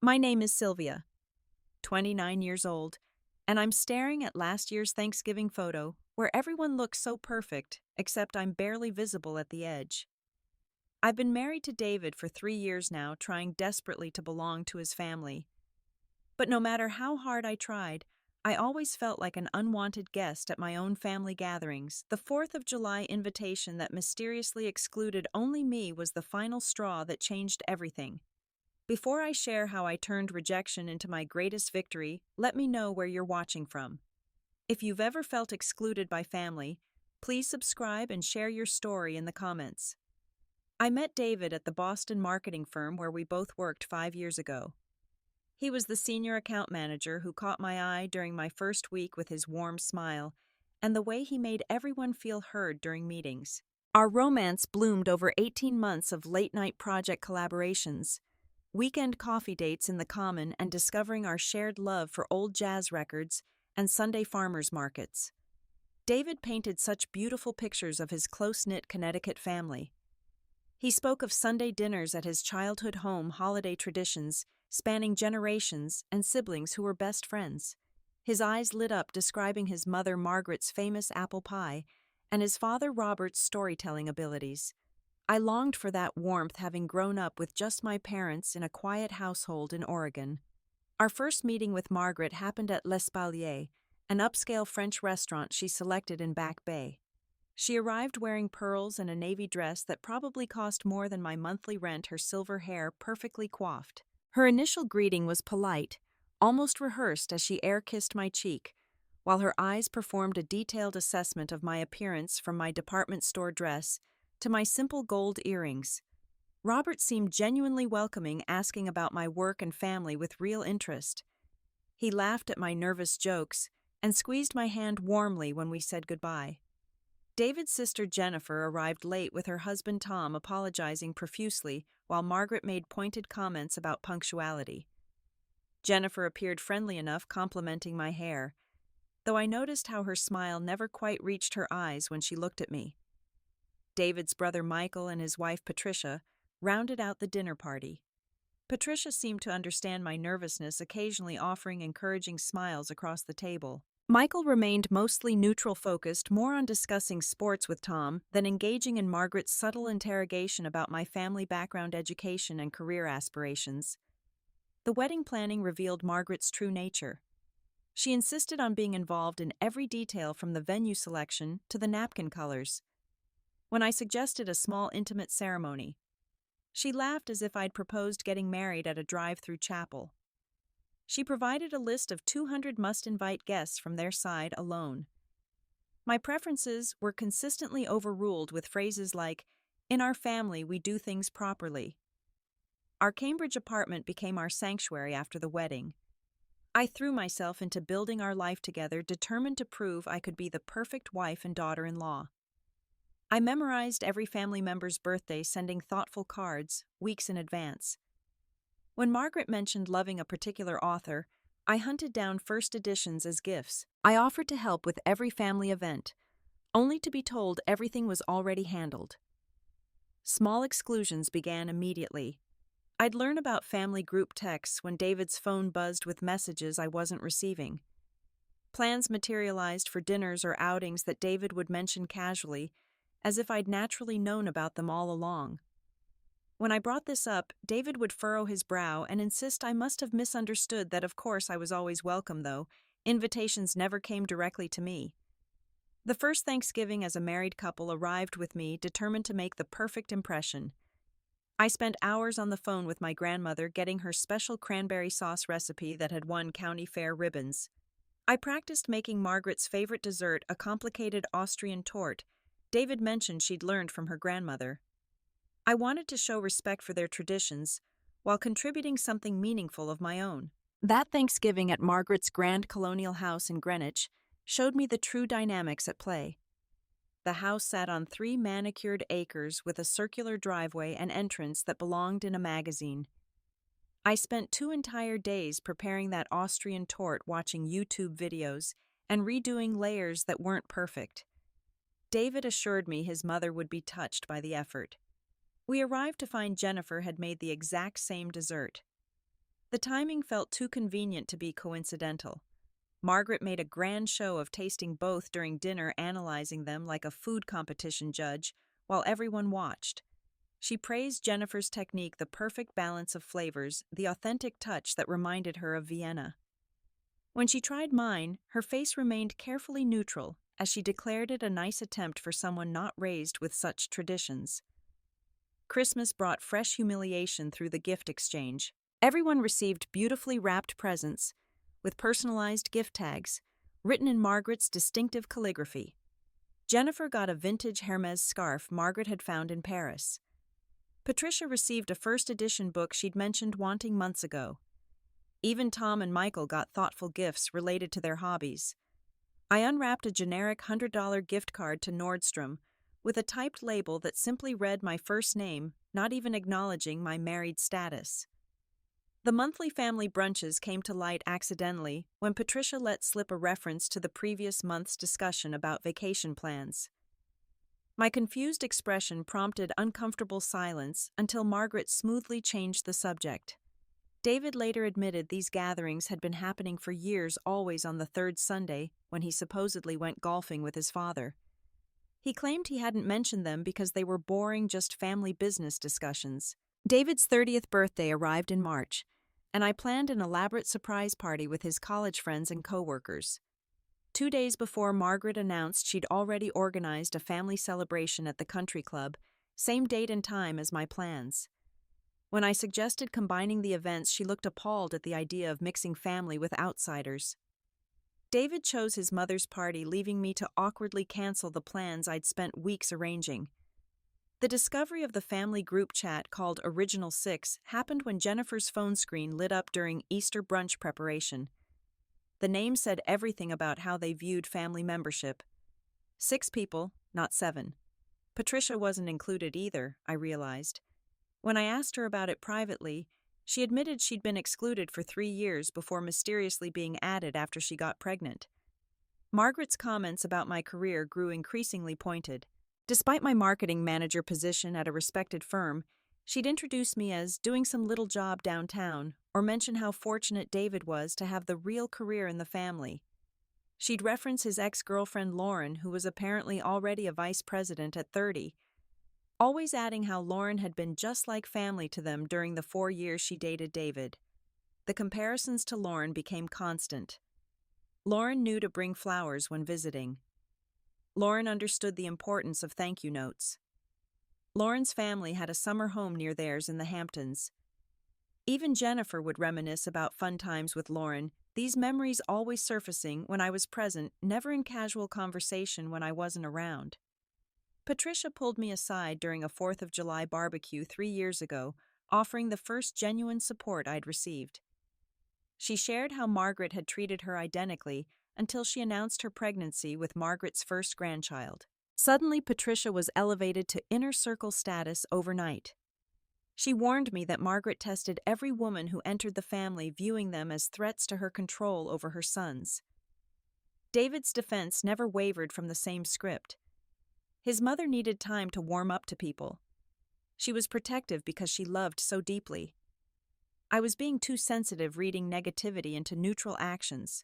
My name is Sylvia, 29 years old, and I'm staring at last year's Thanksgiving photo where everyone looks so perfect, except I'm barely visible at the edge. I've been married to David for 3 years now, trying desperately to belong to his family. But no matter how hard I tried, I always felt like an unwanted guest at my own family gatherings. The 4th of July invitation that mysteriously excluded only me was the final straw that changed everything. Before I share how I turned rejection into my greatest victory, let me know where you're watching from. If you've ever felt excluded by family, please subscribe and share your story in the comments. I met David at the Boston marketing firm where we both worked 5 years ago. He was the senior account manager who caught my eye during my first week with his warm smile and the way he made everyone feel heard during meetings. Our romance bloomed over 18 months of late-night project collaborations, weekend coffee dates in the common, and discovering our shared love for old jazz records and Sunday farmers markets. David painted such beautiful pictures of his close-knit Connecticut family. He spoke of Sunday dinners at his childhood home, holiday traditions spanning generations, and siblings who were best friends. His eyes lit up describing his mother Margaret's famous apple pie and his father Robert's storytelling abilities. I longed for that warmth, having grown up with just my parents in a quiet household in Oregon. Our first meeting with Margaret happened at L'Espalier, an upscale French restaurant she selected in Back Bay. She arrived wearing pearls and a navy dress that probably cost more than my monthly rent, her silver hair perfectly coiffed. Her initial greeting was polite, almost rehearsed, as she air-kissed my cheek, while her eyes performed a detailed assessment of my appearance, from my department store dress to my simple gold earrings. Robert seemed genuinely welcoming, asking about my work and family with real interest. He laughed at my nervous jokes and squeezed my hand warmly when we said goodbye. David's sister Jennifer arrived late with her husband Tom, apologizing profusely while Margaret made pointed comments about punctuality. Jennifer appeared friendly enough, complimenting my hair, though I noticed how her smile never quite reached her eyes when she looked at me. David's brother Michael and his wife Patricia rounded out the dinner party. Patricia seemed to understand my nervousness, occasionally offering encouraging smiles across the table. Michael remained mostly neutral, focused more on discussing sports with Tom than engaging in Margaret's subtle interrogation about my family background, education, and career aspirations. The wedding planning revealed Margaret's true nature. She insisted on being involved in every detail, from the venue selection to the napkin colors. When I suggested a small, intimate ceremony, she laughed as if I'd proposed getting married at a drive-through chapel. She provided a list of 200 must-invite guests from their side alone. My preferences were consistently overruled with phrases like, "In our family, we do things properly." Our Cambridge apartment became our sanctuary after the wedding. I threw myself into building our life together, determined to prove I could be the perfect wife and daughter-in-law. I memorized every family member's birthday, sending thoughtful cards weeks in advance. When Margaret mentioned loving a particular author, I hunted down first editions as gifts. I offered to help with every family event, only to be told everything was already handled. Small exclusions began immediately. I'd learn about family group texts when David's phone buzzed with messages I wasn't receiving. Plans materialized for dinners or outings that David would mention casually, as if I'd naturally known about them all along. When I brought this up, David would furrow his brow and insist I must have misunderstood, that of course I was always welcome, though invitations never came directly to me. The first Thanksgiving as a married couple arrived with me, determined to make the perfect impression. I spent hours on the phone with my grandmother, getting her special cranberry sauce recipe that had won county fair ribbons. I practiced making Margaret's favorite dessert, a complicated Austrian torte David mentioned she'd learned from her grandmother. I wanted to show respect for their traditions while contributing something meaningful of my own. That Thanksgiving at Margaret's grand colonial house in Greenwich showed me the true dynamics at play. The house sat on 3 manicured acres with a circular driveway and entrance that belonged in a magazine. I spent 2 entire days preparing that Austrian torte, watching YouTube videos and redoing layers that weren't perfect. David assured me his mother would be touched by the effort. We arrived to find Jennifer had made the exact same dessert. The timing felt too convenient to be coincidental. Margaret made a grand show of tasting both during dinner, analyzing them like a food competition judge, while everyone watched. She praised Jennifer's technique, the perfect balance of flavors, the authentic touch that reminded her of Vienna. When she tried mine, her face remained carefully neutral, as she declared it a nice attempt for someone not raised with such traditions. Christmas brought fresh humiliation through the gift exchange. Everyone received beautifully wrapped presents, with personalized gift tags, written in Margaret's distinctive calligraphy. Jennifer got a vintage Hermès scarf Margaret had found in Paris. Patricia received a first edition book she'd mentioned wanting months ago. Even Tom and Michael got thoughtful gifts related to their hobbies. I unwrapped a generic $100 gift card to Nordstrom with a typed label that simply read my first name, not even acknowledging my married status. The monthly family brunches came to light accidentally when Patricia let slip a reference to the previous month's discussion about vacation plans. My confused expression prompted uncomfortable silence until Margaret smoothly changed the subject. David later admitted these gatherings had been happening for years, always on the third Sunday when he supposedly went golfing with his father. He claimed he hadn't mentioned them because they were boring, just family business discussions. David's 30th birthday arrived in March, and I planned an elaborate surprise party with his college friends and coworkers. 2 days before, Margaret announced she'd already organized a family celebration at the country club, same date and time as my plans. When I suggested combining the events, she looked appalled at the idea of mixing family with outsiders. David chose his mother's party, leaving me to awkwardly cancel the plans I'd spent weeks arranging. The discovery of the family group chat called Original Six happened when Jennifer's phone screen lit up during Easter brunch preparation. The name said everything about how they viewed family membership. 6 people, not 7. Patricia wasn't included either, I realized. When I asked her about it privately, she admitted she'd been excluded for 3 years before mysteriously being added after she got pregnant. Margaret's comments about my career grew increasingly pointed. Despite my marketing manager position at a respected firm, she'd introduce me as doing some little job downtown, or mention how fortunate David was to have the real career in the family. She'd reference his ex-girlfriend Lauren, who was apparently already a vice president at 30, always adding how Lauren had been just like family to them during the 4 years she dated David. The comparisons to Lauren became constant. Lauren knew to bring flowers when visiting. Lauren understood the importance of thank you notes. Lauren's family had a summer home near theirs in the Hamptons. Even Jennifer would reminisce about fun times with Lauren, these memories always surfacing when I was present, never in casual conversation when I wasn't around. Patricia pulled me aside during a 4th of July barbecue 3 years ago, offering the first genuine support I'd received. She shared how Margaret had treated her identically until she announced her pregnancy with Margaret's first grandchild. Suddenly, Patricia was elevated to inner circle status overnight. She warned me that Margaret tested every woman who entered the family, viewing them as threats to her control over her sons. David's defense never wavered from the same script. His mother needed time to warm up to people. She was protective because she loved so deeply. I was being too sensitive, reading negativity into neutral actions.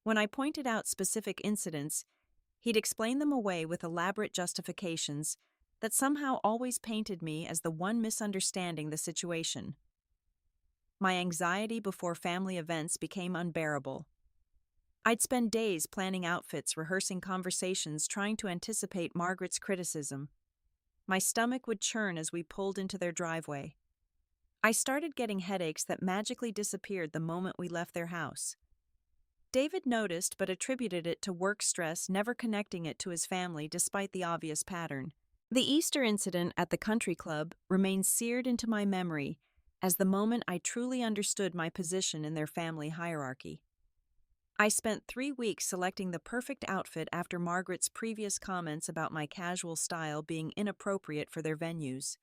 When I pointed out specific incidents, he'd explain them away with elaborate justifications that somehow always painted me as the one misunderstanding the situation. My anxiety before family events became unbearable. I'd spend days planning outfits, rehearsing conversations, trying to anticipate Margaret's criticism. My stomach would churn as we pulled into their driveway. I started getting headaches that magically disappeared the moment we left their house. David noticed but attributed it to work stress, never connecting it to his family despite the obvious pattern. The Easter incident at the country club remains seared into my memory as the moment I truly understood my position in their family hierarchy. I spent 3 weeks selecting the perfect outfit after Margaret's previous comments about my casual style being inappropriate for their venues.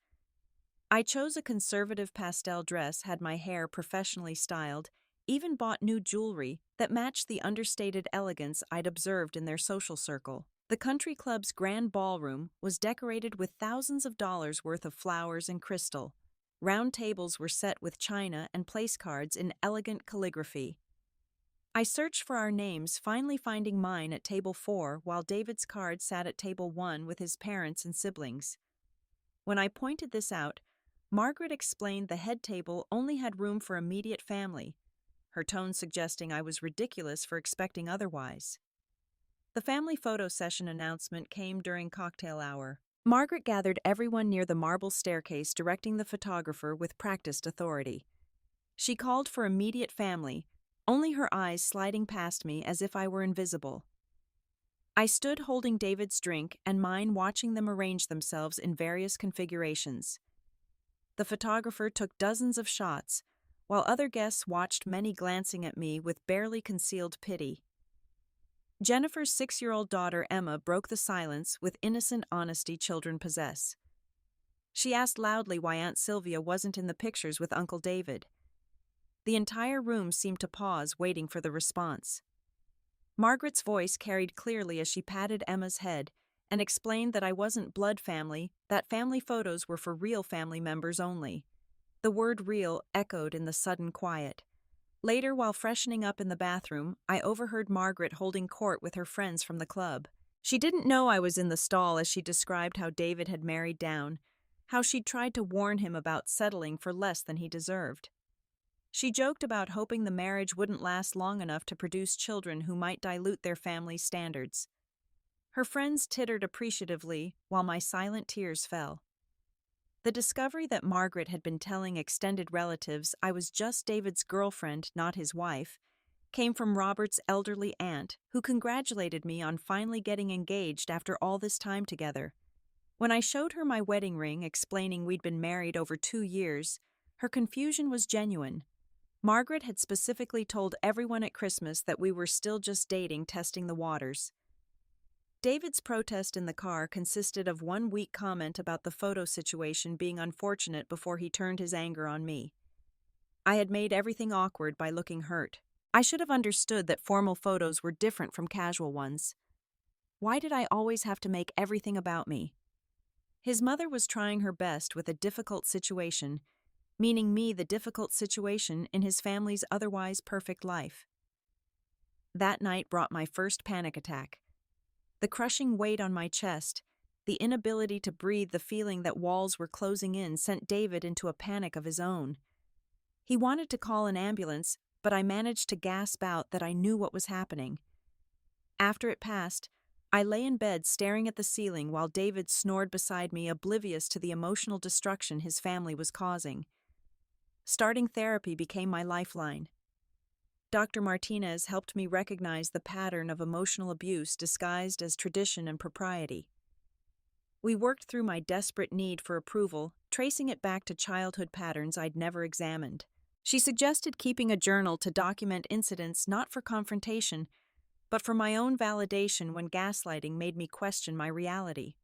I chose a conservative pastel dress, had my hair professionally styled, even bought new jewelry that matched the understated elegance I'd observed in their social circle. The country club's grand ballroom was decorated with thousands of dollars worth of flowers and crystal. Round tables were set with china and place cards in elegant calligraphy. I searched for our names, finally finding mine at table 4 while David's card sat at table 1 with his parents and siblings. When I pointed this out, Margaret explained the head table only had room for immediate family, her tone suggesting I was ridiculous for expecting otherwise. The family photo session announcement came during cocktail hour. Margaret gathered everyone near the marble staircase, directing the photographer with practiced authority. She called for immediate family, only her eyes sliding past me as if I were invisible. I stood holding David's drink and mine, watching them arrange themselves in various configurations. The photographer took dozens of shots, while other guests watched, many glancing at me with barely concealed pity. Jennifer's 6-year-old daughter Emma broke the silence with innocent honesty children possess. She asked loudly why Aunt Sylvia wasn't in the pictures with Uncle David. The entire room seemed to pause, waiting for the response. Margaret's voice carried clearly as she patted Emma's head and explained that I wasn't blood family, that family photos were for real family members only. The word real echoed in the sudden quiet. Later, while freshening up in the bathroom, I overheard Margaret holding court with her friends from the club. She didn't know I was in the stall as she described how David had married down, how she'd tried to warn him about settling for less than he deserved. She joked about hoping the marriage wouldn't last long enough to produce children who might dilute their family's standards. Her friends tittered appreciatively while my silent tears fell. The discovery that Margaret had been telling extended relatives I was just David's girlfriend, not his wife, came from Robert's elderly aunt, who congratulated me on finally getting engaged after all this time together. When I showed her my wedding ring, explaining we'd been married over 2 years, her confusion was genuine. Margaret had specifically told everyone at Christmas that we were still just dating, testing the waters. David's protest in the car consisted of one weak comment about the photo situation being unfortunate before he turned his anger on me. I had made everything awkward by looking hurt. I should have understood that formal photos were different from casual ones. Why did I always have to make everything about me? His mother was trying her best with a difficult situation, meaning me the difficult situation in his family's otherwise perfect life. That night brought my first panic attack. The crushing weight on my chest, the inability to breathe, the feeling that walls were closing in sent David into a panic of his own. He wanted to call an ambulance, but I managed to gasp out that I knew what was happening. After it passed, I lay in bed staring at the ceiling while David snored beside me, oblivious to the emotional destruction his family was causing. Starting therapy became my lifeline. Dr. Martinez helped me recognize the pattern of emotional abuse disguised as tradition and propriety. We worked through my desperate need for approval, tracing it back to childhood patterns I'd never examined. She suggested keeping a journal to document incidents not for confrontation, but for my own validation when gaslighting made me question my reality.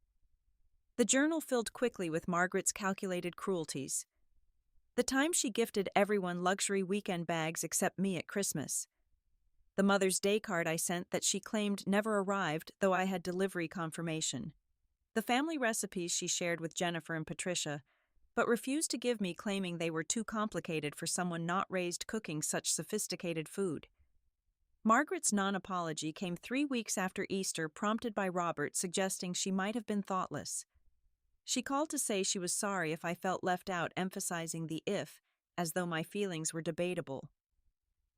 The journal filled quickly with Margaret's calculated cruelties. The time she gifted everyone luxury weekend bags except me at Christmas. The Mother's Day card I sent that she claimed never arrived, though I had delivery confirmation. The family recipes she shared with Jennifer and Patricia, but refused to give me, claiming they were too complicated for someone not raised cooking such sophisticated food. Margaret's non-apology came 3 weeks after Easter, prompted by Robert suggesting she might have been thoughtless. She called to say she was sorry if I felt left out, emphasizing the if, as though my feelings were debatable.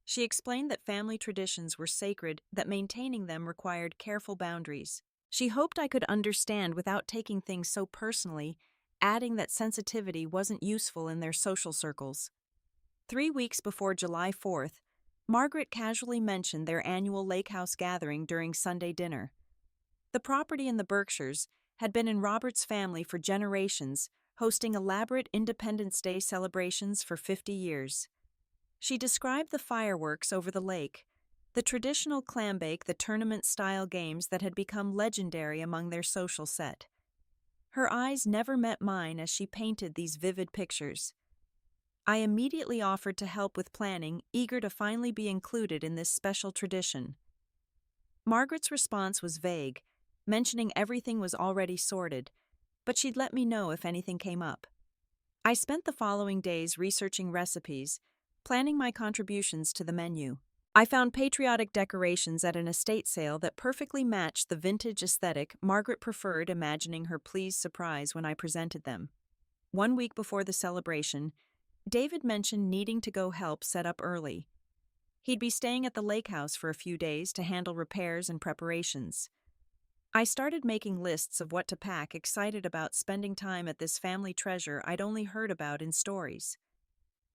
She explained that family traditions were sacred, that maintaining them required careful boundaries. She hoped I could understand without taking things so personally, adding that sensitivity wasn't useful in their social circles. 3 weeks before July 4th, Margaret casually mentioned their annual lake house gathering during Sunday dinner. The property in the Berkshires had been in Robert's family for generations, hosting elaborate Independence Day celebrations for 50 years. She described the fireworks over the lake, the traditional clambake, the tournament-style games that had become legendary among their social set. Her eyes never met mine as she painted these vivid pictures. I immediately offered to help with planning, eager to finally be included in this special tradition. Margaret's response was vague, mentioning everything was already sorted, but she'd let me know if anything came up. I spent the following days researching recipes, planning my contributions to the menu. I found patriotic decorations at an estate sale that perfectly matched the vintage aesthetic Margaret preferred, imagining her pleased surprise when I presented them. 1 week before the celebration, David mentioned needing to go help set up early. He'd be staying at the lake house for a few days to handle repairs and preparations. I started making lists of what to pack, excited about spending time at this family treasure I'd only heard about in stories.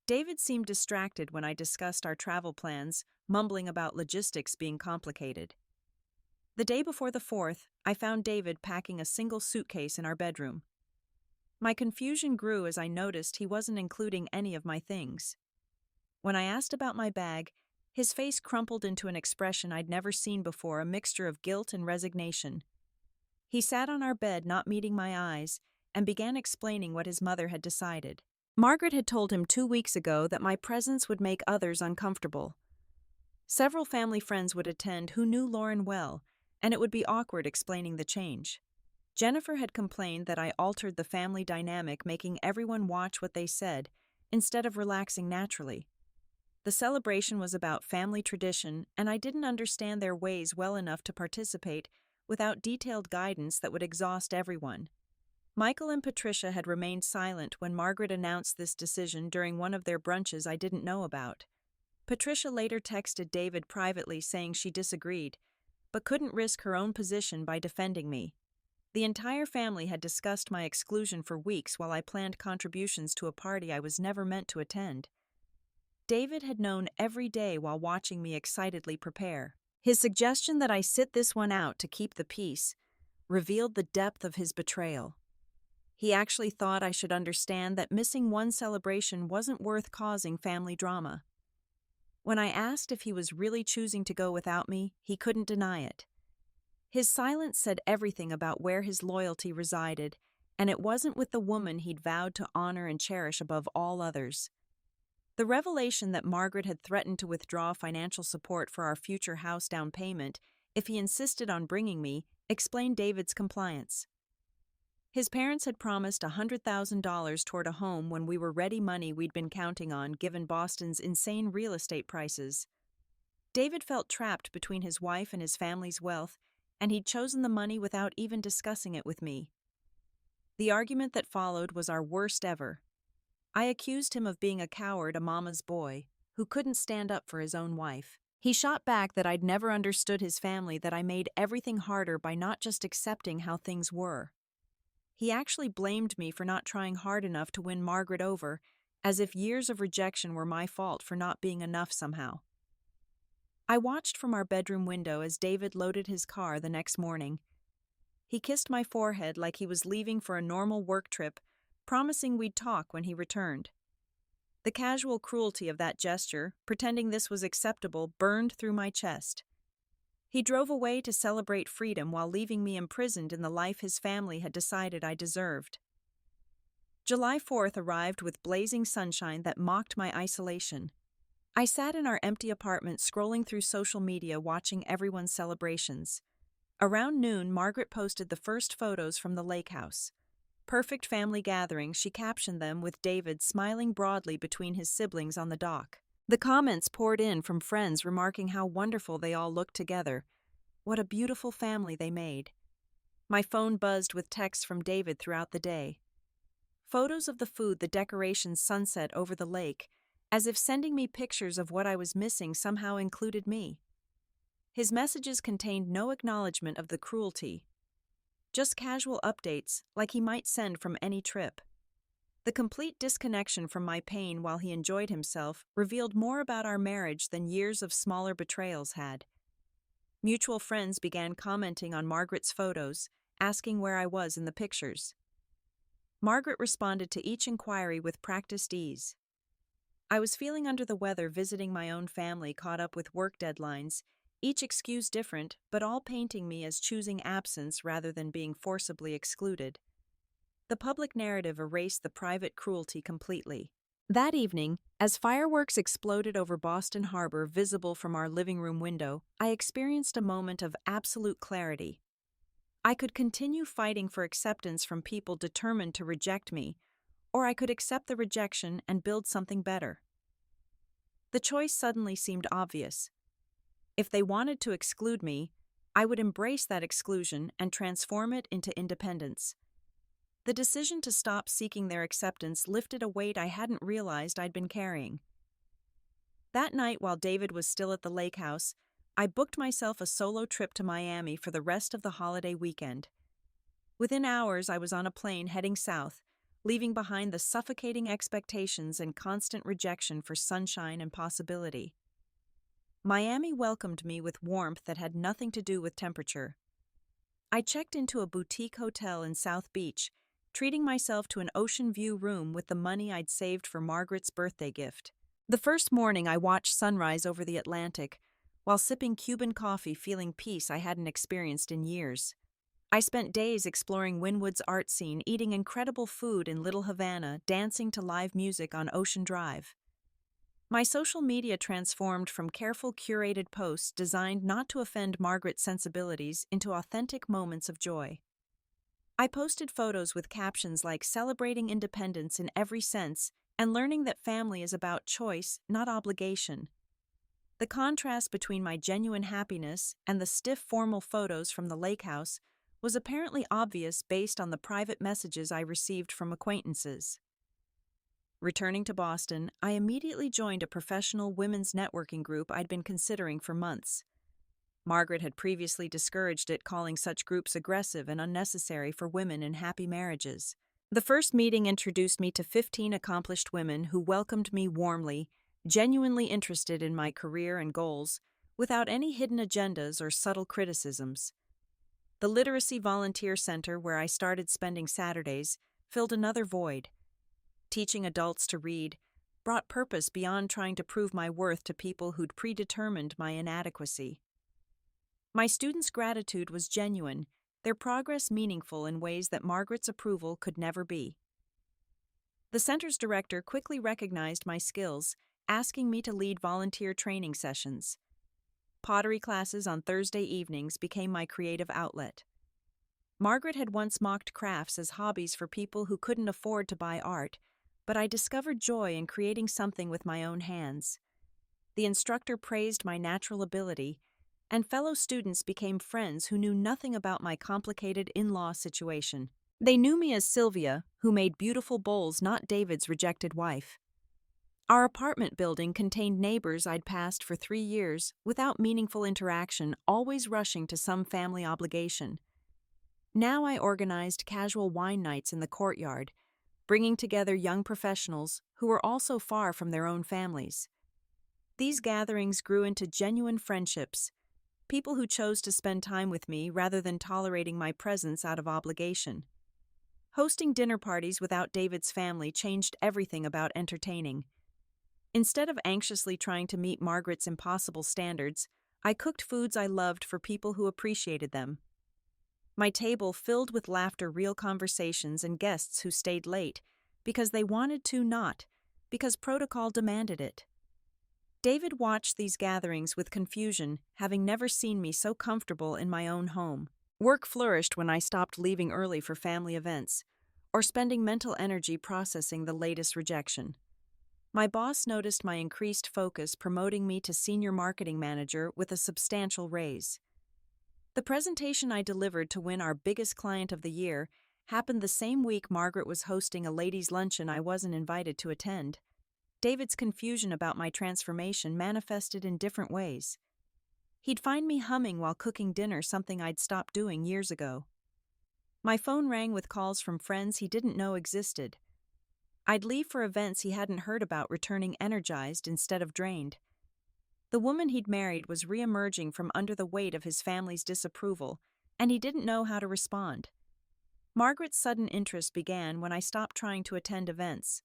David seemed distracted when I discussed our travel plans, mumbling about logistics being complicated. The day before the 4th, I found David packing a single suitcase in our bedroom. My confusion grew as I noticed he wasn't including any of my things. When I asked about my bag, his face crumpled into an expression I'd never seen before, a mixture of guilt and resignation. He sat on our bed, not meeting my eyes, and began explaining what his mother had decided. Margaret had told him 2 weeks ago that my presence would make others uncomfortable. Several family friends would attend who knew Lauren well, and it would be awkward explaining the change. Jennifer had complained that I altered the family dynamic, making everyone watch what they said, instead of relaxing naturally. The celebration was about family tradition, and I didn't understand their ways well enough to participate without detailed guidance that would exhaust everyone. Michael and Patricia had remained silent when Margaret announced this decision during one of their brunches I didn't know about. Patricia later texted David privately saying she disagreed, but couldn't risk her own position by defending me. The entire family had discussed my exclusion for weeks while I planned contributions to a party I was never meant to attend. David had known every day while watching me excitedly prepare. His suggestion that I sit this one out to keep the peace revealed the depth of his betrayal. He actually thought I should understand that missing one celebration wasn't worth causing family drama. When I asked if he was really choosing to go without me, he couldn't deny it. His silence said everything about where his loyalty resided, and it wasn't with the woman he'd vowed to honor and cherish above all others. The revelation that Margaret had threatened to withdraw financial support for our future house down payment if he insisted on bringing me explained David's compliance. His parents had promised $100,000 toward a home when we were ready, money we'd been counting on given Boston's insane real estate prices. David felt trapped between his wife and his family's wealth, and he'd chosen the money without even discussing it with me. The argument that followed was our worst ever. I accused him of being a coward, a mama's boy, who couldn't stand up for his own wife. He shot back that I'd never understood his family, that I made everything harder by not just accepting how things were. He actually blamed me for not trying hard enough to win Margaret over, as if years of rejection were my fault for not being enough somehow. I watched from our bedroom window as David loaded his car the next morning. He kissed my forehead like he was leaving for a normal work trip, promising we'd talk when he returned. The casual cruelty of that gesture, pretending this was acceptable, burned through my chest. He drove away to celebrate freedom while leaving me imprisoned in the life his family had decided I deserved. July 4th arrived with blazing sunshine that mocked my isolation. I sat in our empty apartment scrolling through social media, watching everyone's celebrations. Around noon, Margaret posted the first photos from the lake house. Perfect family gathering, she captioned them with David smiling broadly between his siblings on the dock. The comments poured in from friends remarking how wonderful they all looked together. What a beautiful family they made. My phone buzzed with texts from David throughout the day. Photos of the food, the decorations, sunset over the lake, as if sending me pictures of what I was missing somehow included me. His messages contained no acknowledgement of the cruelty, just casual updates like he might send from any trip. The complete disconnection from my pain while he enjoyed himself revealed more about our marriage than years of smaller betrayals had. Mutual friends began commenting on Margaret's photos, asking where I was in the pictures. Margaret responded to each inquiry with practiced ease. I was feeling under the weather, visiting my own family, caught up with work deadlines, each excuse different, but all painting me as choosing absence rather than being forcibly excluded. The public narrative erased the private cruelty completely. That evening, as fireworks exploded over Boston Harbor, visible from our living room window, I experienced a moment of absolute clarity. I could continue fighting for acceptance from people determined to reject me, or I could accept the rejection and build something better. The choice suddenly seemed obvious. If they wanted to exclude me, I would embrace that exclusion and transform it into independence. The decision to stop seeking their acceptance lifted a weight I hadn't realized I'd been carrying. That night, while David was still at the lake house, I booked myself a solo trip to Miami for the rest of the holiday weekend. Within hours, I was on a plane heading south, leaving behind the suffocating expectations and constant rejection for sunshine and possibility. Miami welcomed me with warmth that had nothing to do with temperature. I checked into a boutique hotel in South Beach, treating myself to an ocean view room with the money I'd saved for Margaret's birthday gift. The first morning, I watched sunrise over the Atlantic, while sipping Cuban coffee, feeling peace I hadn't experienced in years. I spent days exploring Wynwood's art scene, eating incredible food in Little Havana, dancing to live music on Ocean Drive. My social media transformed from careful curated posts designed not to offend Margaret's sensibilities into authentic moments of joy. I posted photos with captions like celebrating independence in every sense and learning that family is about choice, not obligation. The contrast between my genuine happiness and the stiff formal photos from the lake house was apparently obvious based on the private messages I received from acquaintances. Returning to Boston, I immediately joined a professional women's networking group I'd been considering for months. Margaret had previously discouraged it, calling such groups aggressive and unnecessary for women in happy marriages. The first meeting introduced me to 15 accomplished women who welcomed me warmly, genuinely interested in my career and goals, without any hidden agendas or subtle criticisms. The Literacy Volunteer Center, where I started spending Saturdays, filled another void. Teaching adults to read brought purpose beyond trying to prove my worth to people who'd predetermined my inadequacy. My students' gratitude was genuine, their progress meaningful in ways that Margaret's approval could never be. The center's director quickly recognized my skills, asking me to lead volunteer training sessions. Pottery classes on Thursday evenings became my creative outlet. Margaret had once mocked crafts as hobbies for people who couldn't afford to buy art, but I discovered joy in creating something with my own hands. The instructor praised my natural ability, and fellow students became friends who knew nothing about my complicated in-law situation. They knew me as Sylvia, who made beautiful bowls, not David's rejected wife. Our apartment building contained neighbors I'd passed for 3 years without meaningful interaction, always rushing to some family obligation. Now I organized casual wine nights in the courtyard, bringing together young professionals who were also far from their own families. These gatherings grew into genuine friendships, people who chose to spend time with me rather than tolerating my presence out of obligation. Hosting dinner parties without David's family changed everything about entertaining. Instead of anxiously trying to meet Margaret's impossible standards, I cooked foods I loved for people who appreciated them. My table filled with laughter, real conversations, and guests who stayed late, because they wanted to, not because protocol demanded it. David watched these gatherings with confusion, having never seen me so comfortable in my own home. Work flourished when I stopped leaving early for family events, or spending mental energy processing the latest rejection. My boss noticed my increased focus, promoting me to senior marketing manager with a substantial raise. The presentation I delivered to win our biggest client of the year happened the same week Margaret was hosting a ladies' luncheon I wasn't invited to attend. David's confusion about my transformation manifested in different ways. He'd find me humming while cooking dinner, something I'd stopped doing years ago. My phone rang with calls from friends he didn't know existed. I'd leave for events he hadn't heard about, returning energized instead of drained. The woman he'd married was re-emerging from under the weight of his family's disapproval, and he didn't know how to respond. Margaret's sudden interest began when I stopped trying to attend events.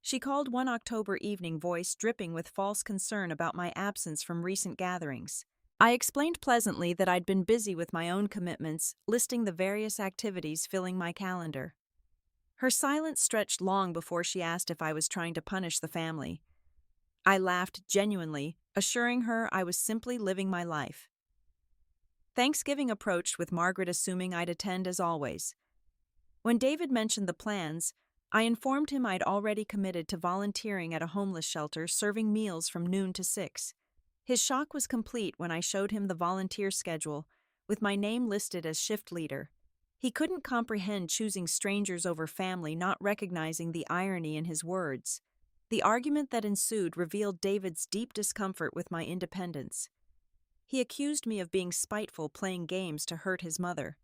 She called one October evening, voice dripping with false concern about my absence from recent gatherings. I explained pleasantly that I'd been busy with my own commitments, listing the various activities filling my calendar. Her silence stretched long before she asked if I was trying to punish the family. I laughed genuinely, assuring her I was simply living my life. Thanksgiving approached with Margaret assuming I'd attend as always. When David mentioned the plans, I informed him I'd already committed to volunteering at a homeless shelter serving meals from noon to 6. His shock was complete when I showed him the volunteer schedule, with my name listed as shift leader. He couldn't comprehend choosing strangers over family, not recognizing the irony in his words. The argument that ensued revealed David's deep discomfort with my independence. He accused me of being spiteful, playing games to hurt his mother.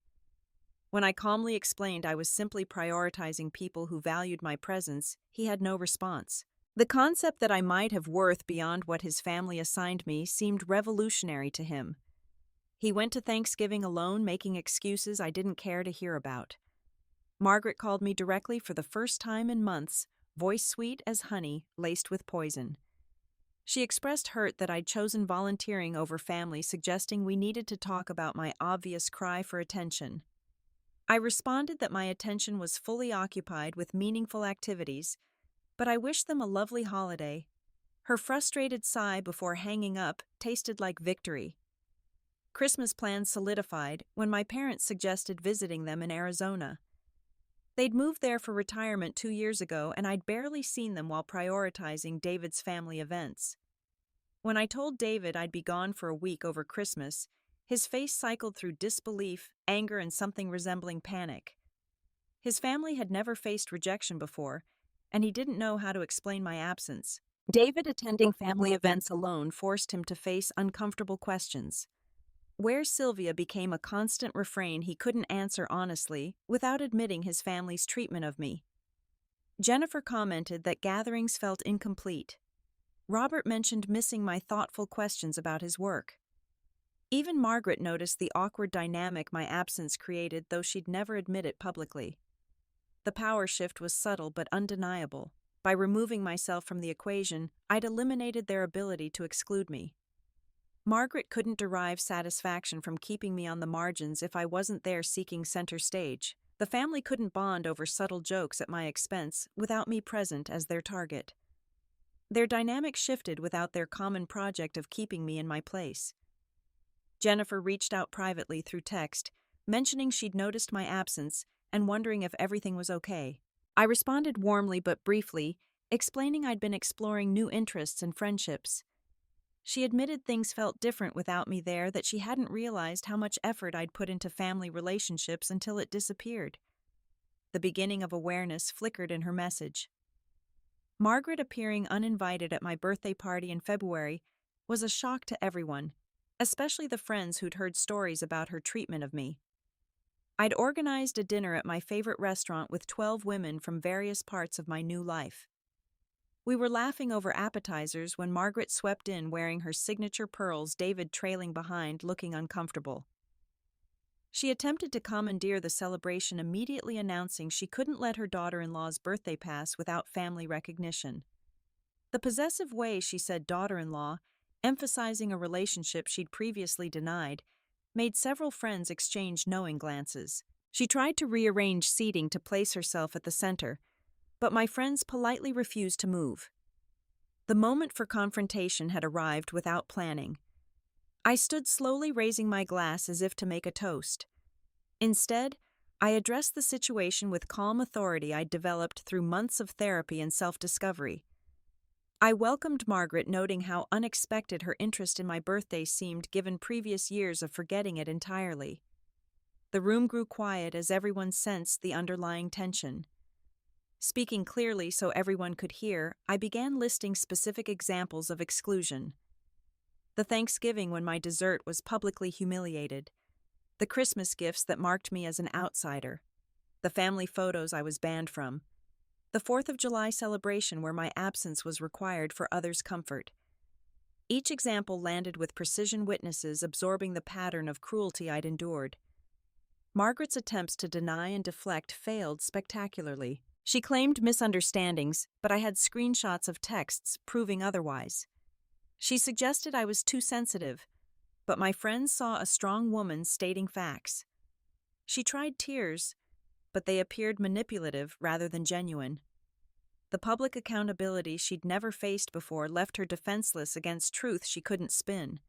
When I calmly explained I was simply prioritizing people who valued my presence, he had no response. The concept that I might have worth beyond what his family assigned me seemed revolutionary to him. He went to Thanksgiving alone, making excuses I didn't care to hear about. Margaret called me directly for the first time in months, voice sweet as honey, laced with poison. She expressed hurt that I'd chosen volunteering over family, suggesting we needed to talk about my obvious cry for attention. I responded that my attention was fully occupied with meaningful activities, but I wished them a lovely holiday. Her frustrated sigh before hanging up tasted like victory. Christmas plans solidified when my parents suggested visiting them in Arizona. They'd moved there for retirement 2 years ago, and I'd barely seen them while prioritizing David's family events. When I told David I'd be gone for a week over Christmas, his face cycled through disbelief, anger, and something resembling panic. His family had never faced rejection before, and he didn't know how to explain my absence. David attending family events alone forced him to face uncomfortable questions. Where's Sylvia became a constant refrain he couldn't answer honestly without admitting his family's treatment of me. Jennifer commented that gatherings felt incomplete. Robert mentioned missing my thoughtful questions about his work. Even Margaret noticed the awkward dynamic my absence created, though she'd never admit it publicly. The power shift was subtle but undeniable. By removing myself from the equation, I'd eliminated their ability to exclude me. Margaret couldn't derive satisfaction from keeping me on the margins if I wasn't there seeking center stage. The family couldn't bond over subtle jokes at my expense without me present as their target. Their dynamic shifted without their common project of keeping me in my place. Jennifer reached out privately through text, mentioning she'd noticed my absence and wondering if everything was okay. I responded warmly but briefly, explaining I'd been exploring new interests and friendships. She admitted things felt different without me there, that she hadn't realized how much effort I'd put into family relationships until it disappeared. The beginning of awareness flickered in her message. Margaret appearing uninvited at my birthday party in February was a shock to everyone, especially the friends who'd heard stories about her treatment of me. I'd organized a dinner at my favorite restaurant with 12 women from various parts of my new life. We were laughing over appetizers when Margaret swept in wearing her signature pearls, David trailing behind, looking uncomfortable. She attempted to commandeer the celebration, immediately announcing she couldn't let her daughter-in-law's birthday pass without family recognition. The possessive way she said daughter-in-law, emphasizing a relationship she'd previously denied, made several friends exchange knowing glances. She tried to rearrange seating to place herself at the center, but my friends politely refused to move. The moment for confrontation had arrived without planning. I stood slowly raising my glass as if to make a toast. Instead, I addressed the situation with calm authority I'd developed through months of therapy and self-discovery. I welcomed Margaret, noting how unexpected her interest in my birthday seemed given previous years of forgetting it entirely. The room grew quiet as everyone sensed the underlying tension. Speaking clearly so everyone could hear, I began listing specific examples of exclusion. The Thanksgiving when my dessert was publicly humiliated. The Christmas gifts that marked me as an outsider. The family photos I was banned from. The 4th of July celebration where my absence was required for others' comfort. Each example landed with precision witnesses absorbing the pattern of cruelty I'd endured. Margaret's attempts to deny and deflect failed spectacularly. She claimed misunderstandings, but I had screenshots of texts proving otherwise. She suggested I was too sensitive, but my friends saw a strong woman stating facts. She tried tears, but they appeared manipulative rather than genuine. The public accountability she'd never faced before left her defenseless against truth she couldn't spin.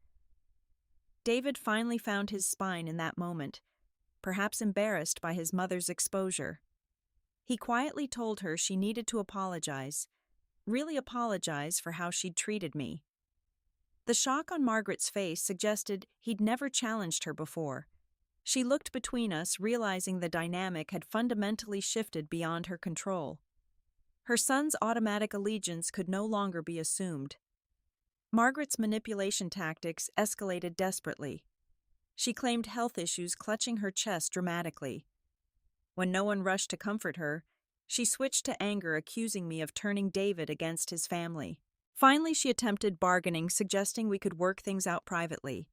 David finally found his spine in that moment, perhaps embarrassed by his mother's exposure. He quietly told her she needed to apologize, really apologize for how she'd treated me. The shock on Margaret's face suggested he'd never challenged her before. She looked between us, realizing the dynamic had fundamentally shifted beyond her control. Her son's automatic allegiance could no longer be assumed. Margaret's manipulation tactics escalated desperately. She claimed health issues, clutching her chest dramatically. When no one rushed to comfort her, she switched to anger, accusing me of turning David against his family. Finally, she attempted bargaining, suggesting we could work things out privately.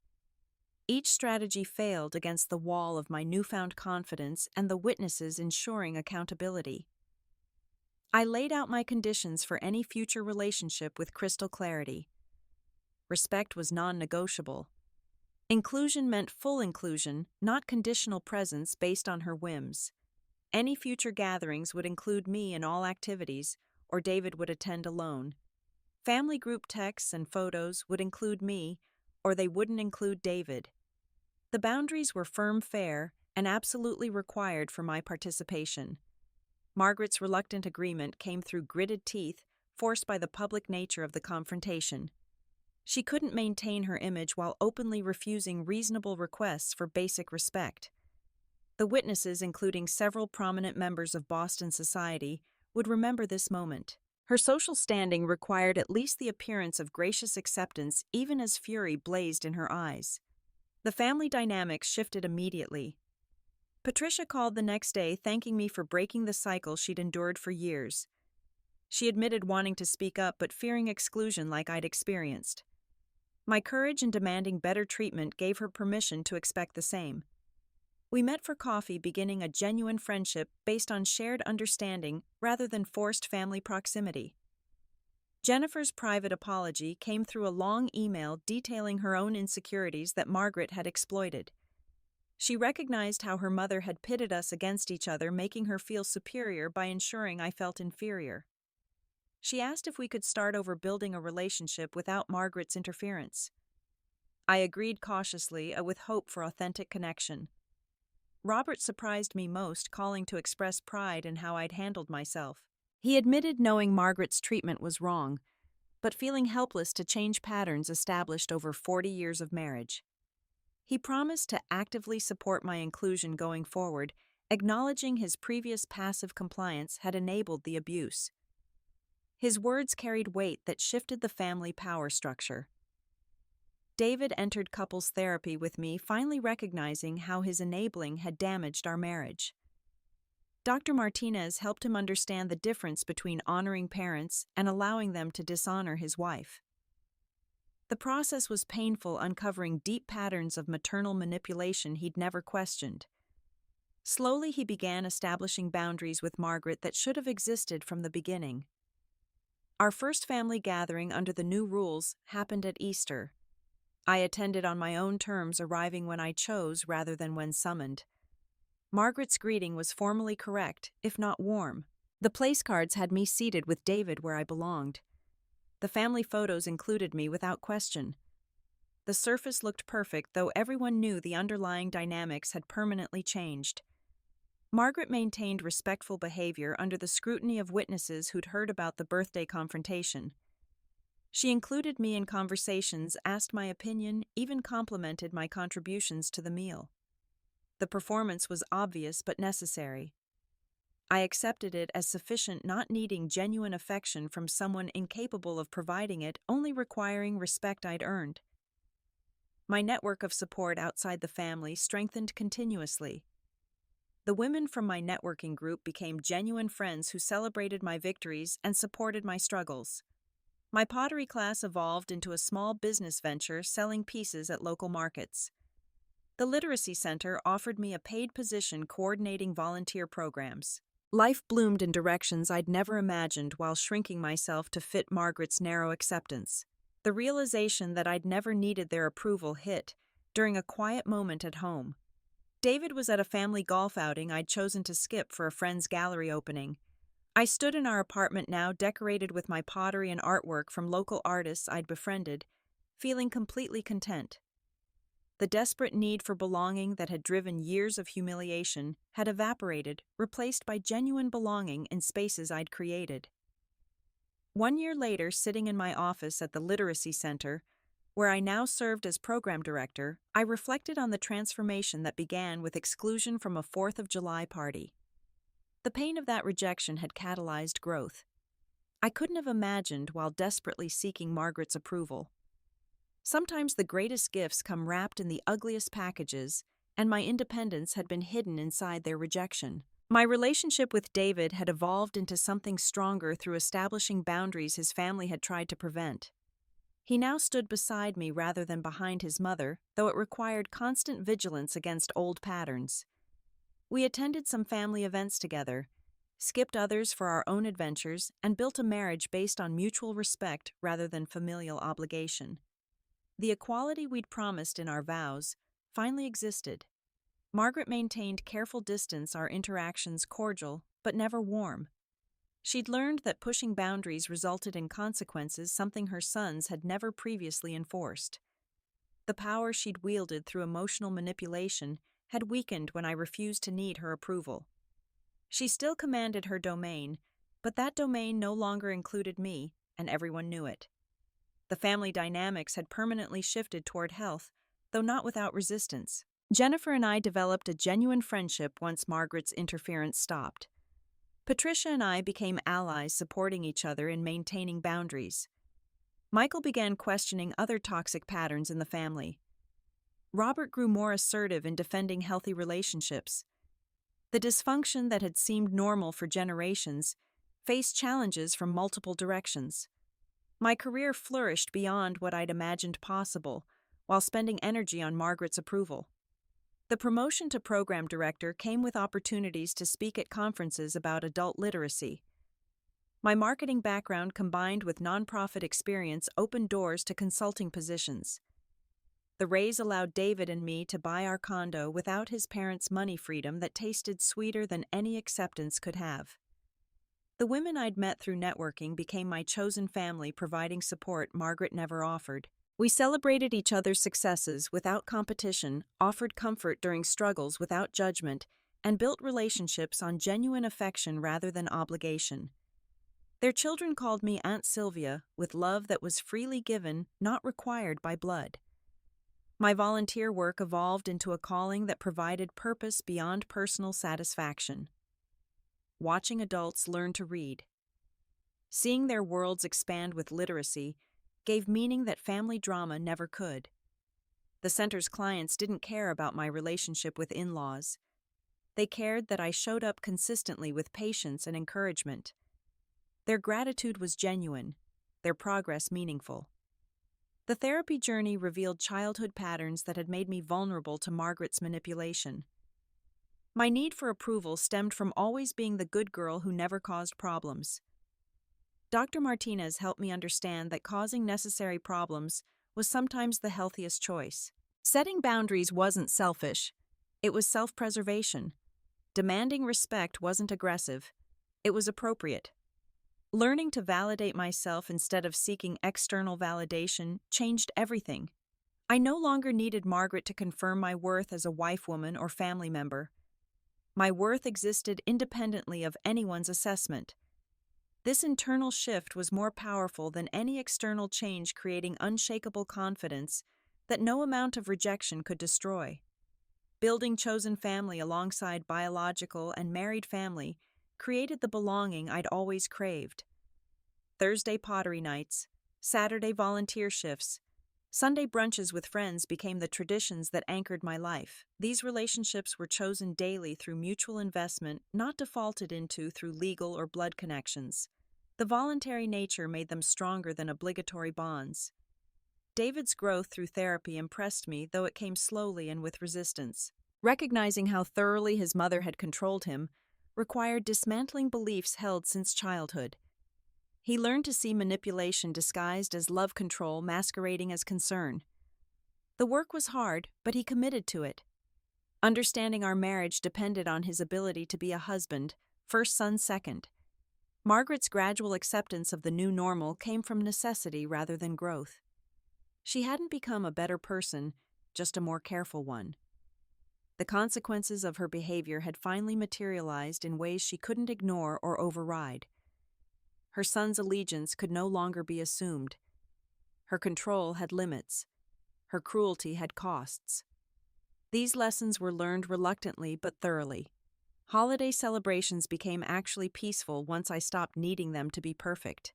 Each strategy failed against the wall of my newfound confidence and the witnesses ensuring accountability. I laid out my conditions for any future relationship with crystal clarity. Respect was non-negotiable. Inclusion meant full inclusion, not conditional presence based on her whims. Any future gatherings would include me in all activities, or David would attend alone. Family group texts and photos would include me, or they wouldn't include David. The boundaries were firm, fair, and absolutely required for my participation. Margaret's reluctant agreement came through gritted teeth, forced by the public nature of the confrontation. She couldn't maintain her image while openly refusing reasonable requests for basic respect. The witnesses, including several prominent members of Boston society, would remember this moment. Her social standing required at least the appearance of gracious acceptance, even as fury blazed in her eyes. The family dynamics shifted immediately. Patricia called the next day, thanking me for breaking the cycle she'd endured for years. She admitted wanting to speak up but fearing exclusion like I'd experienced. My courage in demanding better treatment gave her permission to expect the same. We met for coffee, beginning a genuine friendship based on shared understanding rather than forced family proximity. Jennifer's private apology came through a long email detailing her own insecurities that Margaret had exploited. She recognized how her mother had pitted us against each other, making her feel superior by ensuring I felt inferior. She asked if we could start over building a relationship without Margaret's interference. I agreed cautiously, with hope for authentic connection. Robert surprised me most, calling to express pride in how I'd handled myself. He admitted knowing Margaret's treatment was wrong, but feeling helpless to change patterns established over 40 years of marriage. He promised to actively support my inclusion going forward, acknowledging his previous passive compliance had enabled the abuse. His words carried weight that shifted the family power structure. David entered couples therapy with me, finally recognizing how his enabling had damaged our marriage. Dr. Martinez helped him understand the difference between honoring parents and allowing them to dishonor his wife. The process was painful, uncovering deep patterns of maternal manipulation he'd never questioned. Slowly, he began establishing boundaries with Margaret that should have existed from the beginning. Our first family gathering under the new rules happened at Easter. I attended on my own terms, arriving when I chose rather than when summoned. Margaret's greeting was formally correct, if not warm. The place cards had me seated with David where I belonged. The family photos included me without question. The surface looked perfect, though everyone knew the underlying dynamics had permanently changed. Margaret maintained respectful behavior under the scrutiny of witnesses who'd heard about the birthday confrontation. She included me in conversations, asked my opinion, even complimented my contributions to the meal. The performance was obvious but necessary. I accepted it as sufficient, not needing genuine affection from someone incapable of providing it, only requiring respect I'd earned. My network of support outside the family strengthened continuously. The women from my networking group became genuine friends who celebrated my victories and supported my struggles. My pottery class evolved into a small business venture selling pieces at local markets. The Literacy Center offered me a paid position coordinating volunteer programs. Life bloomed in directions I'd never imagined while shrinking myself to fit Margaret's narrow acceptance. The realization that I'd never needed their approval hit during a quiet moment at home. David was at a family golf outing I'd chosen to skip for a friend's gallery opening. I stood in our apartment now, decorated with my pottery and artwork from local artists I'd befriended, feeling completely content. The desperate need for belonging that had driven years of humiliation had evaporated, replaced by genuine belonging in spaces I'd created. 1 year later, sitting in my office at the Literacy Center, where I now served as program director, I reflected on the transformation that began with exclusion from a 4th of July party. The pain of that rejection had catalyzed growth. I couldn't have imagined while desperately seeking Margaret's approval. Sometimes the greatest gifts come wrapped in the ugliest packages, and my independence had been hidden inside their rejection. My relationship with David had evolved into something stronger through establishing boundaries his family had tried to prevent. He now stood beside me rather than behind his mother, though it required constant vigilance against old patterns. We attended some family events together, skipped others for our own adventures, and built a marriage based on mutual respect rather than familial obligation. The equality we'd promised in our vows finally existed. Margaret maintained careful distance, our interactions cordial, but never warm. She'd learned that pushing boundaries resulted in consequences, something her sons had never previously enforced. The power she'd wielded through emotional manipulation had weakened when I refused to need her approval. She still commanded her domain, but that domain no longer included me, and everyone knew it. The family dynamics had permanently shifted toward health, though not without resistance. Jennifer and I developed a genuine friendship once Margaret's interference stopped. Patricia and I became allies, supporting each other in maintaining boundaries. Michael began questioning other toxic patterns in the family. Robert grew more assertive in defending healthy relationships. The dysfunction that had seemed normal for generations faced challenges from multiple directions. My career flourished beyond what I'd imagined possible, while spending energy on Margaret's approval. The promotion to program director came with opportunities to speak at conferences about adult literacy. My marketing background combined with nonprofit experience opened doors to consulting positions. The raise allowed David and me to buy our condo without his parents' money, freedom that tasted sweeter than any acceptance could have. The women I'd met through networking became my chosen family, providing support Margaret never offered. We celebrated each other's successes without competition, offered comfort during struggles without judgment, and built relationships on genuine affection rather than obligation. Their children called me Aunt Sylvia, with love that was freely given, not required by blood. My volunteer work evolved into a calling that provided purpose beyond personal satisfaction. Watching adults learn to read. Seeing their worlds expand with literacy gave meaning that family drama never could. The center's clients didn't care about my relationship with in-laws. They cared that I showed up consistently with patience and encouragement. Their gratitude was genuine, their progress meaningful. The therapy journey revealed childhood patterns that had made me vulnerable to Margaret's manipulation. My need for approval stemmed from always being the good girl who never caused problems. Dr. Martinez helped me understand that causing necessary problems was sometimes the healthiest choice. Setting boundaries wasn't selfish, it was self-preservation. Demanding respect wasn't aggressive, it was appropriate. Learning to validate myself instead of seeking external validation changed everything. I no longer needed Margaret to confirm my worth as a wife, woman, or family member. My worth existed independently of anyone's assessment. This internal shift was more powerful than any external change, creating unshakable confidence that no amount of rejection could destroy. Building chosen family alongside biological and married family created the belonging I'd always craved. Thursday pottery nights, Saturday volunteer shifts, Sunday brunches with friends became the traditions that anchored my life. These relationships were chosen daily through mutual investment, not defaulted into through legal or blood connections. The voluntary nature made them stronger than obligatory bonds. David's growth through therapy impressed me, though it came slowly and with resistance. Recognizing how thoroughly his mother had controlled him required dismantling beliefs held since childhood. He learned to see manipulation disguised as love, control masquerading as concern. The work was hard, but he committed to it. Understanding our marriage depended on his ability to be a husband, first son second. Margaret's gradual acceptance of the new normal came from necessity rather than growth. She hadn't become a better person, just a more careful one. The consequences of her behavior had finally materialized in ways she couldn't ignore or override. Her son's allegiance could no longer be assumed. Her control had limits. Her cruelty had costs. These lessons were learned reluctantly but thoroughly. Holiday celebrations became actually peaceful once I stopped needing them to be perfect.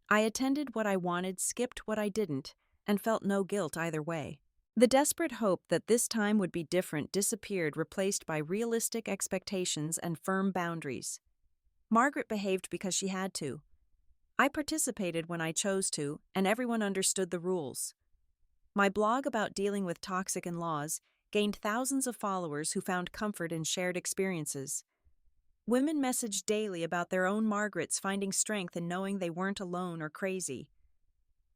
I attended what I wanted, skipped what I didn't, and felt no guilt either way. The desperate hope that this time would be different disappeared, replaced by realistic expectations and firm boundaries. Margaret behaved because she had to. I participated when I chose to, and everyone understood the rules. My blog about dealing with toxic in-laws gained thousands of followers who found comfort in shared experiences. Women messaged daily about their own Margarets finding strength in knowing they weren't alone or crazy.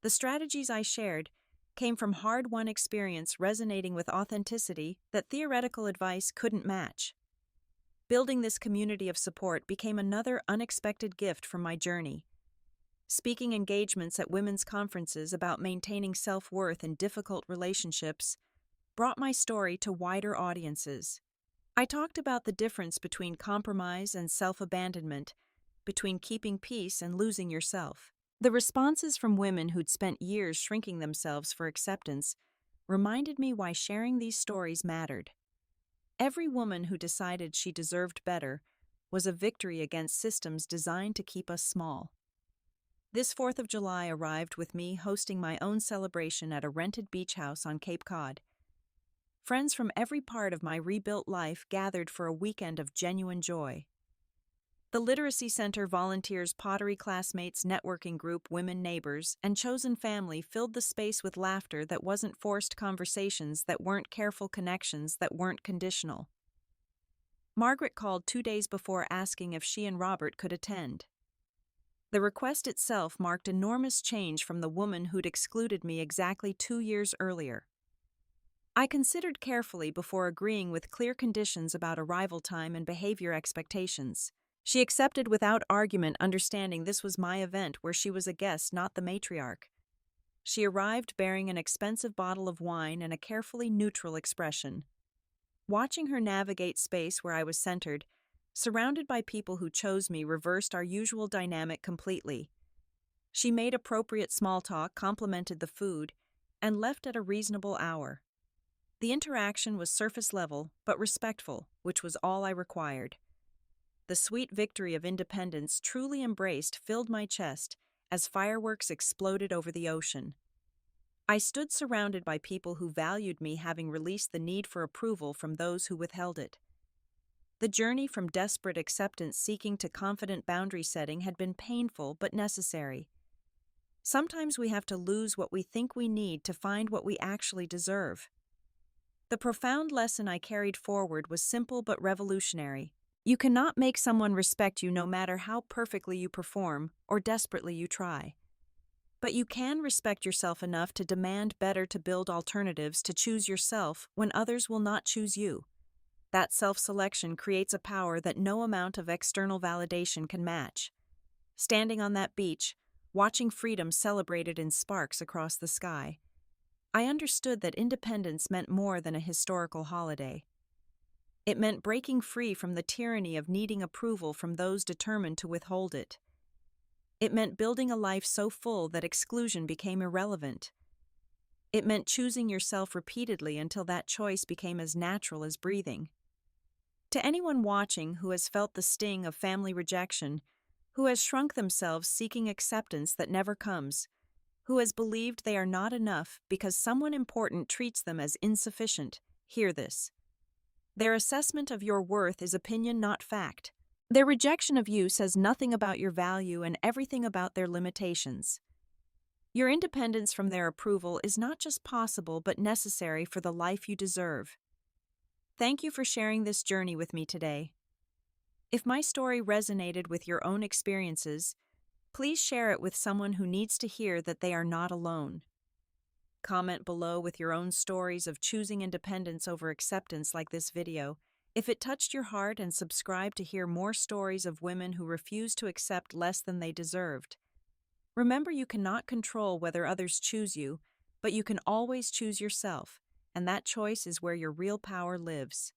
The strategies I shared came from hard-won experience resonating with authenticity that theoretical advice couldn't match. Building this community of support became another unexpected gift from my journey. Speaking engagements at women's conferences about maintaining self-worth in difficult relationships brought my story to wider audiences. I talked about the difference between compromise and self-abandonment, between keeping peace and losing yourself. The responses from women who'd spent years shrinking themselves for acceptance reminded me why sharing these stories mattered. Every woman who decided she deserved better was a victory against systems designed to keep us small. This 4th of July arrived with me hosting my own celebration at a rented beach house on Cape Cod. Friends from every part of my rebuilt life gathered for a weekend of genuine joy. The Literacy Center volunteers, pottery classmates, networking group, women neighbors, and chosen family filled the space with laughter that wasn't forced, conversations that weren't careful, connections that weren't conditional. Margaret called 2 days before asking if she and Robert could attend. The request itself marked enormous change from the woman who'd excluded me exactly 2 years earlier. I considered carefully before agreeing with clear conditions about arrival time and behavior expectations. She accepted without argument, understanding this was my event where she was a guest, not the matriarch. She arrived bearing an expensive bottle of wine and a carefully neutral expression. Watching her navigate space where I was centered, surrounded by people who chose me, reversed our usual dynamic completely. She made appropriate small talk, complimented the food, and left at a reasonable hour. The interaction was surface level, but respectful, which was all I required. The sweet victory of independence, truly embraced, filled my chest as fireworks exploded over the ocean. I stood surrounded by people who valued me, having released the need for approval from those who withheld it. The journey from desperate acceptance seeking to confident boundary setting had been painful but necessary. Sometimes we have to lose what we think we need to find what we actually deserve. The profound lesson I carried forward was simple but revolutionary. You cannot make someone respect you no matter how perfectly you perform or desperately you try. But you can respect yourself enough to demand better, to build alternatives, to choose yourself when others will not choose you. That self-selection creates a power that no amount of external validation can match. Standing on that beach, watching freedom celebrated in sparks across the sky, I understood that independence meant more than a historical holiday. It meant breaking free from the tyranny of needing approval from those determined to withhold it. It meant building a life so full that exclusion became irrelevant. It meant choosing yourself repeatedly until that choice became as natural as breathing. To anyone watching who has felt the sting of family rejection, who has shrunk themselves seeking acceptance that never comes, who has believed they are not enough because someone important treats them as insufficient, hear this. Their assessment of your worth is opinion, not fact. Their rejection of you says nothing about your value and everything about their limitations. Your independence from their approval is not just possible but necessary for the life you deserve. Thank you for sharing this journey with me today. If my story resonated with your own experiences, please share it with someone who needs to hear that they are not alone. Comment below with your own stories of choosing independence over acceptance like this video. If it touched your heart, and subscribe to hear more stories of women who refuse to accept less than they deserved. Remember, you cannot control whether others choose you, but you can always choose yourself. and that choice is where your real power lives.